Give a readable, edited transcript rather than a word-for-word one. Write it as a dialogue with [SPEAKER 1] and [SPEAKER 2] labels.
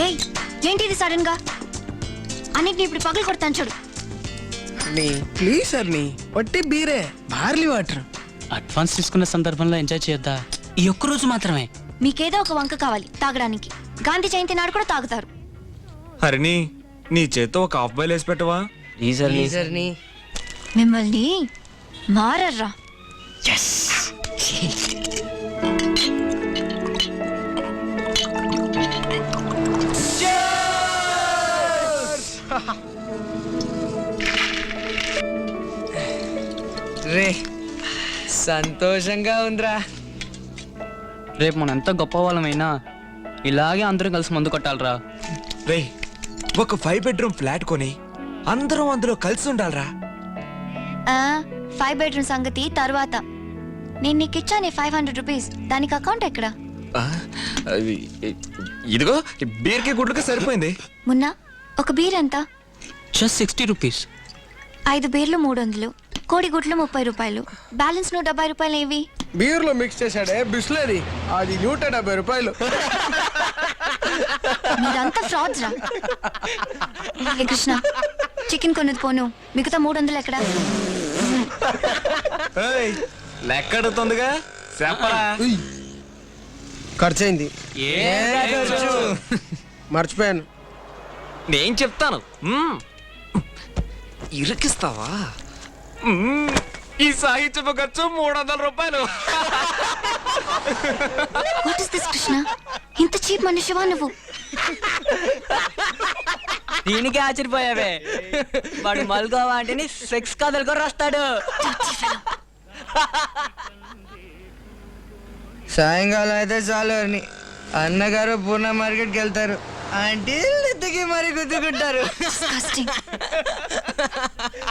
[SPEAKER 1] ఏయ్ ఏంటిది సడన్ గా అన్నిటిని ఇప్పుడు పగలు కొడతాను చూడు.
[SPEAKER 2] ప్లీజ్ అర్ని, వట్టి బీరే బార్లీ వాటర్.
[SPEAKER 3] అడ్వాన్స్ తీసుకున్న సందర్భంలో ఎంజాయ్ చేయొద్దా? ఈ ఒక్క రోజు మాత్రమే.
[SPEAKER 1] మీకేదో ఒక వంక కావాలి తాగడానికి. గాంధీ జయంతి నాడు కూడా తాగుతారు.
[SPEAKER 4] హరిని, నీ చేత్తో ఒక హాఫ్ బాయిల్ వేసి పెట్టవా?
[SPEAKER 1] మిమ్మల్ని మారర్రా.
[SPEAKER 2] రే సంతోషంగా ఉందిరా.
[SPEAKER 3] రేపు మనం ఎంత గొప్ప వాళ్ళమైనా ఇలాగే అందరం కలిసి మందు కొట్టాలరా.
[SPEAKER 4] రే, ఒక 5 bedroom ఫ్లాట్ కొని అందరం అందులో కలిసి ఉండాలరా.
[SPEAKER 1] 5 bedroom సంగతి తర్వాత. నేను నీకు ఇచ్చానే 500 రూపీస్, దానికి అకౌంట్ ఎక్కడ?
[SPEAKER 4] ఇదిగో బీర్కి గుడ్లకి సరిపోయింది.
[SPEAKER 1] మొన్న ఒక బీర్ ఎంత?
[SPEAKER 3] Just 60 rupees.
[SPEAKER 1] 5 బీర్లు 300, కోడి గుడ్లు 30 రూపాయలు, బ్యాలెన్స్ 170 రూపాయలు. ఏవి
[SPEAKER 2] బీర్ లో మిక్స్ చేశాడే బిస్లరీ, అది 170 రూపాయలు.
[SPEAKER 1] మీరంతా ఫ్రాడ్స్ రా. ఏ కృష్ణ, చికెన్ కొన్నది పోను, మిగతా 300 ఎక్కడ?
[SPEAKER 4] లెక్కడుతుందిగా చెప్పరా.
[SPEAKER 2] ఖర్చయింది, మర్చిపోయాను.
[SPEAKER 4] నేను చెప్తాను. ఇరికిస్తావా? ఈ సాహిత్యపు ఖర్చు 300 రూపాయలు.
[SPEAKER 1] What is this Krishna? ఇంత చీప్ మనిషివా నువ్వు?
[SPEAKER 5] దీనికి ఆశ్చర్యపోయావే. వాడు మల్గోవా అంటే సెక్స్ కథలు కూడా రాస్తాడు.
[SPEAKER 6] సాయంకాలం అయితే చాలు అని అన్నగారు పూర్ణ మార్కెట్కి వెళ్తారు. అంటే ఎత్తుకి మరి గుద్దుకుంటారు.
[SPEAKER 1] Disgusting.